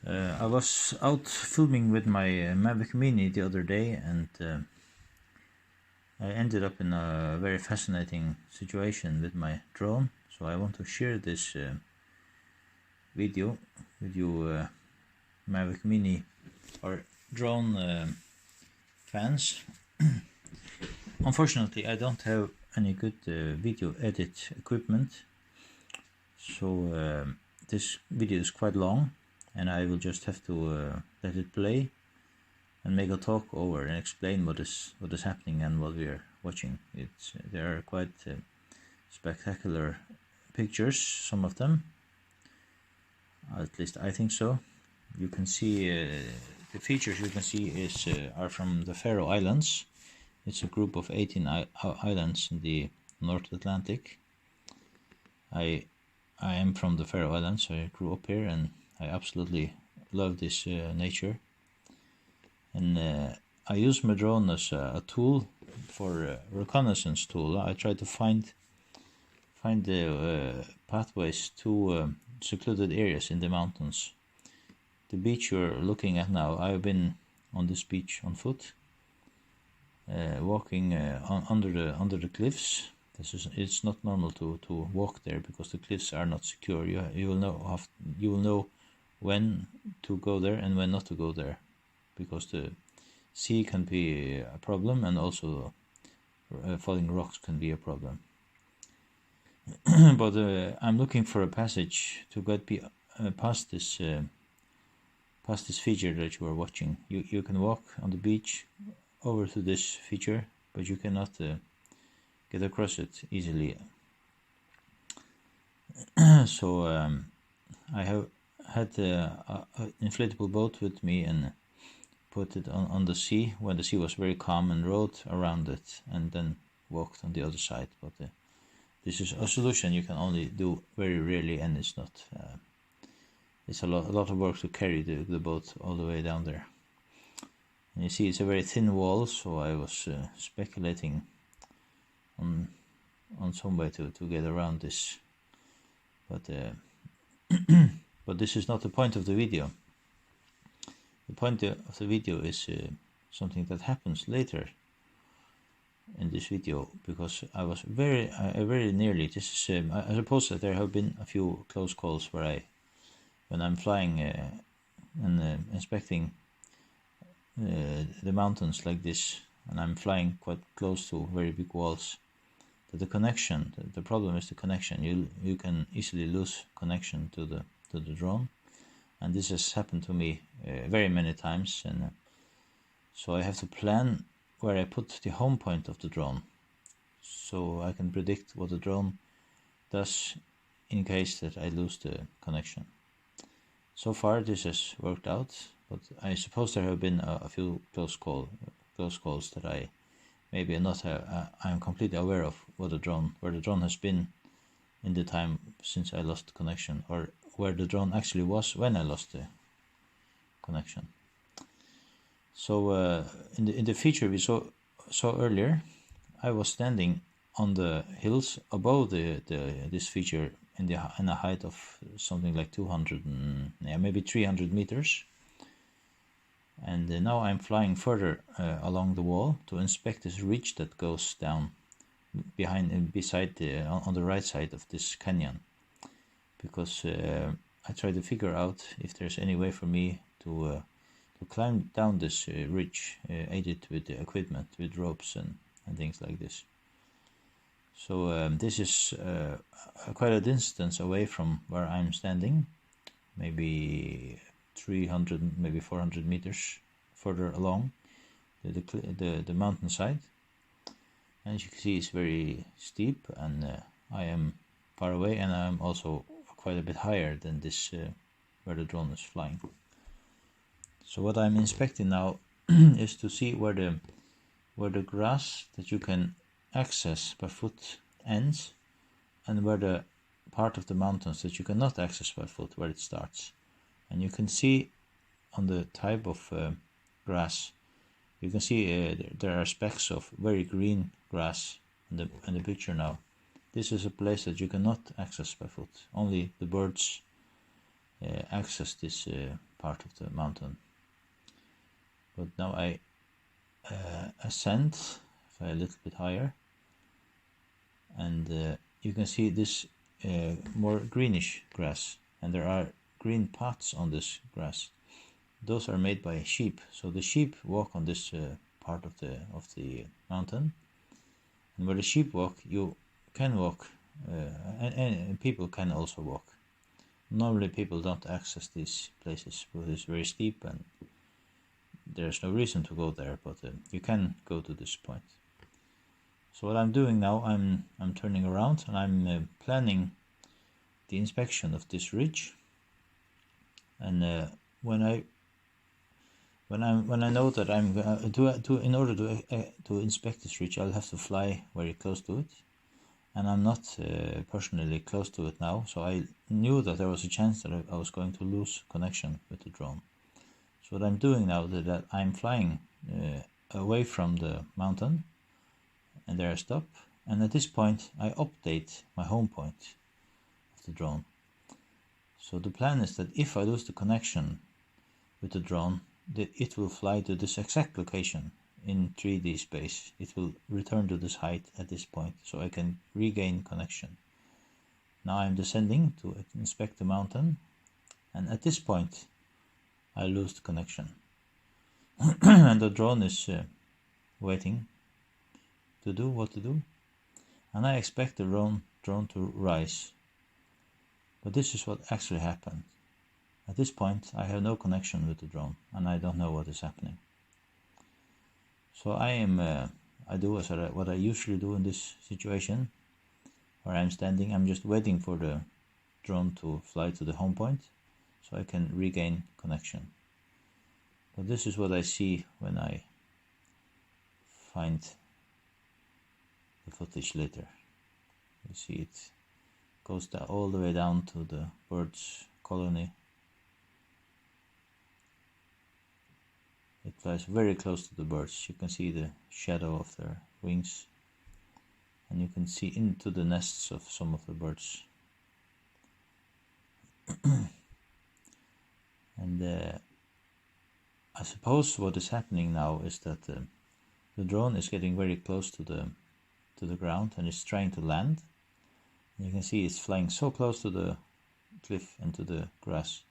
I was out filming with my Mavic Mini the other day, and I ended up in a very fascinating situation with my drone. So I want to share this video with you, Mavic Mini or drone fans. Unfortunately, I don't have any good video edit equipment, so this video is quite long, and I will just have to let it play and make a talk over and explain what is happening and what we are watching. There are quite spectacular pictures, some of them. At least I think so. You can see the features you can see are from the Faroe Islands. It's a group of 18 islands in the North Atlantic. I am from the Faroe Islands, so I grew up here, and I absolutely love this nature. And I use my drone as a tool for reconnaissance tool. I try to find the pathways to secluded areas in the mountains. The beach you're looking at now, I've been on this beach on foot, walking under the cliffs. It's not normal to walk there because the cliffs are not secure. You will know when to go there and when not to go there, because the sea can be a problem, and also falling rocks can be a problem. But I'm looking for a passage to get past this feature that you are watching. You can walk on the beach over to this feature, but you cannot get across it easily. So I have had an inflatable boat with me and put it on the sea when the sea was very calm, and rode around it and then walked on the other side. But this is a solution you can only do very rarely, and it's not. It's a lot of work to carry the boat all the way down there. And you see, it's a very thin wall, so I was speculating on some way to get around this. But but this is not the point of the video. The point of the video is something that happens later in this video, because I was very nearly. This is I suppose that there have been a few close calls where when I'm flying and inspecting the mountains like this, and I'm flying quite close to very big walls, that the problem is the connection. You can easily lose connection to the drone, and this has happened to me very many times, and so I have to plan where I put the home point of the drone, so I can predict what the drone does in case that I lose the connection. So far this has worked out, but I suppose there have been a few close calls that I maybe not have. I'm completely aware of where the drone has been in the time since I lost connection, or where the drone actually was when I lost the connection. So in the feature we saw earlier, I was standing on the hills above this feature in a height of something like 200 and maybe 300 meters, and now I'm flying further along the wall to inspect this ridge that goes down beside on the right side of this canyon, because I try to figure out if there's any way for me to climb down this ridge, aided with the equipment, with ropes and things like this. So this is quite a distance away from where I'm standing, maybe 300, maybe 400 meters further along the mountainside. And as you can see, it's very steep, and I am far away, and I'm also quite a bit higher than this where the drone is flying. So what I'm inspecting now is to see where the grass that you can access by foot ends, and where the part of the mountains that you cannot access by foot, where it starts. And you can see on the type of grass, you can see there are specks of very green grass in the picture now. This is a place that you cannot access by foot. Only the birds access this part of the mountain. But now I ascend, fly a little bit higher, and you can see this more greenish grass, and there are green spots on this grass. Those are made by sheep, so the sheep walk on this part of the mountain, and where the sheep walk, you can walk, and people can also walk. Normally people don't access these places because it's very steep and there's no reason to go there, but you can go to this point. So what I'm doing now, I'm turning around and I'm planning the inspection of this ridge. And when I know that I'm in order to inspect this ridge, I'll have to fly very close to it, and I'm not personally close to it now. So I knew that there was a chance that I was going to lose connection with the drone. So what I'm doing now is that I'm flying away from the mountain, and there I stop. And at this point, I update my home point of the drone. So the plan is that if I lose the connection with the drone, it will fly to this exact location in 3D space. It will return to this height at this point, so I can regain connection. Now I'm descending to inspect the mountain, and at this point I lose the connection. And the drone is waiting to do what to do, and I expect the drone to rise. But this is what actually happened. At this point I have no connection with the drone, and I don't know what is happening. So I do what I usually do in this situation, where I'm standing. I'm just waiting for the drone to fly to the home point, so I can regain connection. But this is what I see when I find the footage later. You see it goes all the way down to the bird's colony. It flies very close to the birds. You can see the shadow of their wings, and you can see into the nests of some of the birds. And I suppose what is happening now is that the drone is getting very close to the ground and is trying to land. And you can see it's flying so close to the cliff and to the grass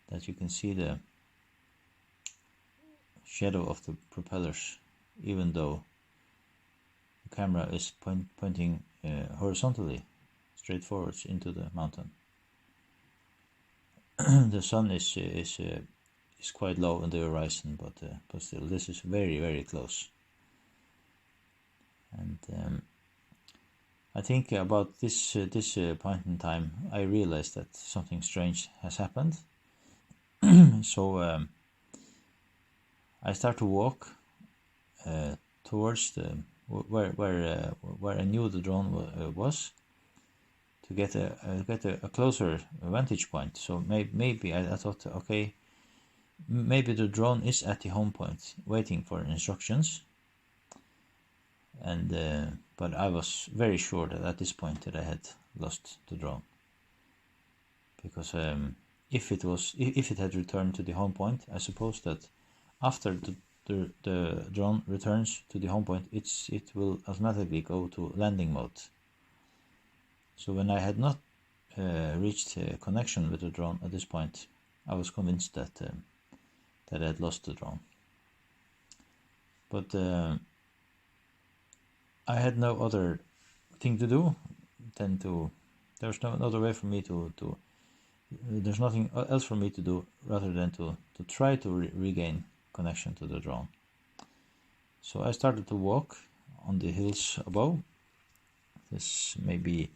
that you can see the shadow of the propellers, even though the camera is pointing horizontally, straight forwards into the mountain. The sun is quite low in the horizon, but still, this is very, very close. And I think about this point in time, I realized that something strange has happened. So I start to walk towards where I knew the drone was, to get a closer vantage point. So maybe I thought, okay, maybe the drone is at the home point waiting for instructions. And but I was very sure that at this point that I had lost the drone, because if it had returned to the home point, I suppose that after the drone returns to the home point, it will automatically go to landing mode. So when I had not reached a connection with the drone at this point, I was convinced that I had lost the drone. But I had no other thing to do than there's no other way for me to there's nothing else for me to do rather than to try to regain connection to the drone. So I started to walk on the hills above. This may be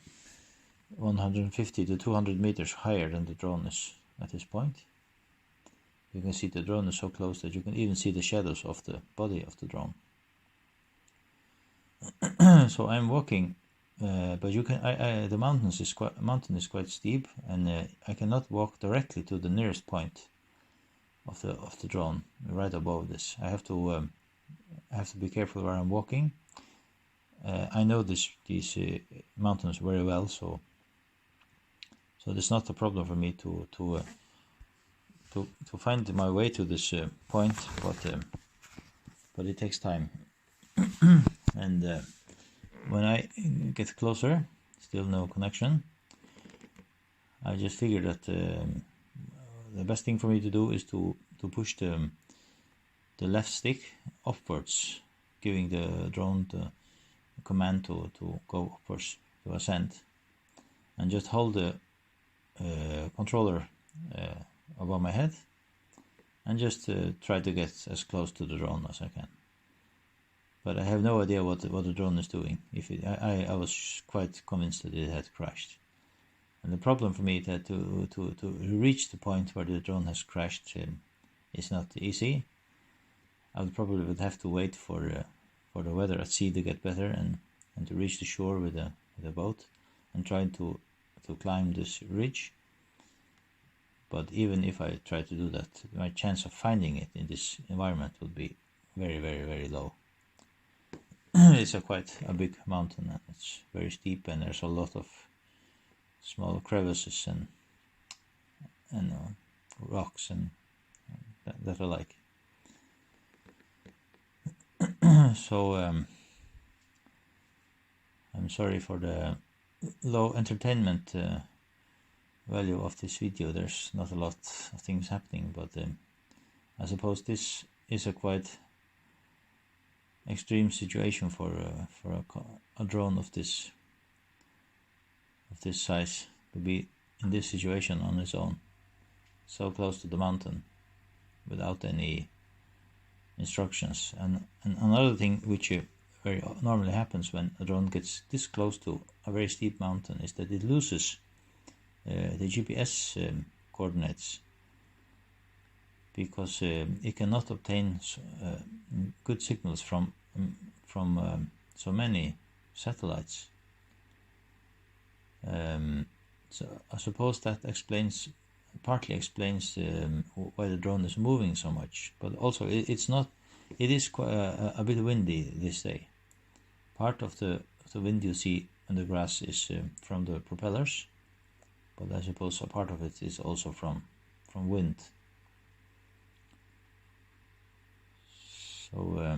150 to 200 meters higher than the drone is at this point. You can see the drone is so close that you can even see the shadows of the body of the drone. So I'm walking, but you can. The mountain is quite steep, and I cannot walk directly to the nearest point of the drone right above this. I have to be careful where I'm walking. I know these mountains very well, so it's not a problem for me to to find my way to this point, but it takes time. And when I get closer, still no connection. I just figured that the best thing for me to do is to push the left stick upwards, giving the drone the command to go upwards, to ascend, and just hold the controller above my head and just try to get as close to the drone as I can. But I have no idea what the drone is doing. I was quite convinced that it had crashed. And the problem for me is that to reach the point where the drone has crashed is not easy. I would have to wait for the weather at sea to get better and to reach the shore with a boat and try to climb this ridge. But even if I try to do that, my chance of finding it in this environment would be very, very, very low. It's quite a big mountain and it's very steep, and there's a lot of small crevices and rocks and that I like. So I'm sorry for the low entertainment value of this video. There's not a lot of things happening, but I suppose this is a quite extreme situation for a drone of this size to be in this situation on its own, so close to the mountain without any instructions. And another thing which very normally happens when a drone gets this close to a very steep mountain is that it loses the GPS coordinates, because it cannot obtain good signals from so many satellites. So I suppose that partly explains why the drone is moving so much. But also it is quite a bit windy this day. Part of the wind you see in the grass is from the propellers, but I suppose a part of it is also from wind. So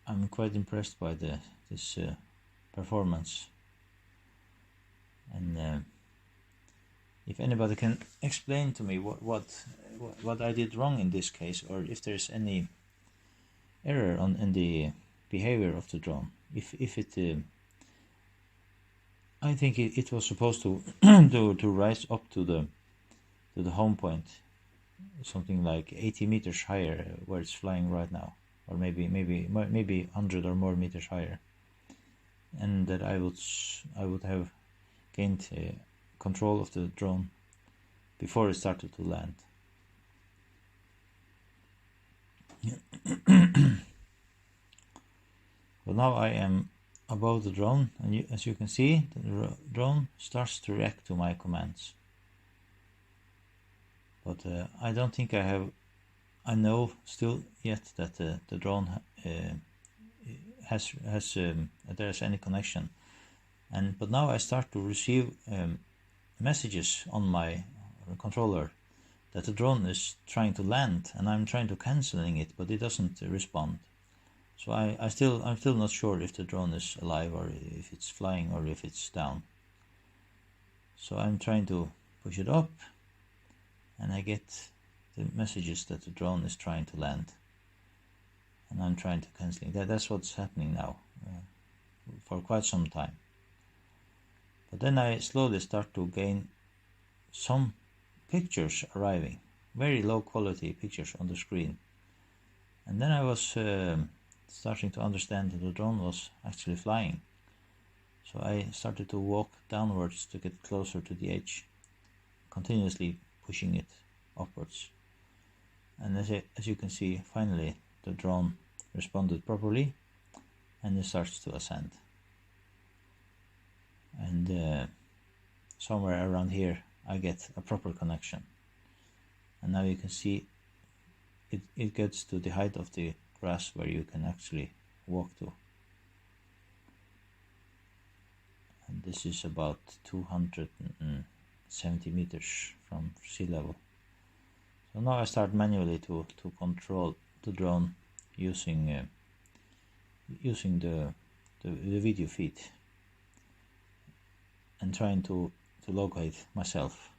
I'm quite impressed by this performance, and if anybody can explain to me what I did wrong in this case, or if there's any error in the behavior of the drone, if it I think it was supposed to to rise up to the home point, something like 80 meters higher where it's flying right now, or maybe 100 or more meters higher, and that I would have gained control of the drone before it started to land. But now I am above the drone, and as you can see, the drone starts to react to my commands. But I don't think I know still yet that the drone there's any connection. But now I start to receive messages on my controller that the drone is trying to land, and I'm trying to canceling it, but it doesn't respond. So I'm still not sure if the drone is alive, or if it's flying, or if it's down. So I'm trying to push it up, and I get the messages that the drone is trying to land, and I'm trying to canceling. That's what's happening now for quite some time. But then I slowly start to gain some pictures arriving, very low quality pictures on the screen. And then I was starting to understand that the drone was actually flying. So I started to walk downwards to get closer to the edge, continuously pushing it upwards. And as you can see, finally the drone responded properly, and it starts to ascend. And somewhere around here I get a proper connection, and now you can see it gets to the height of the grass where you can actually walk to, and this is about 270 meters from sea level. So now I start manually to control the drone using the video feed and trying to locate myself.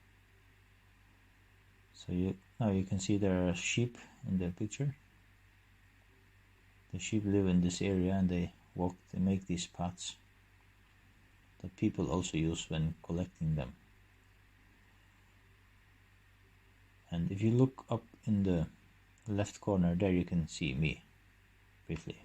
So now you can see there are sheep in the picture. The sheep live in this area and they make these paths that people also use when collecting them. And if you look up in the left corner there, you can see me briefly.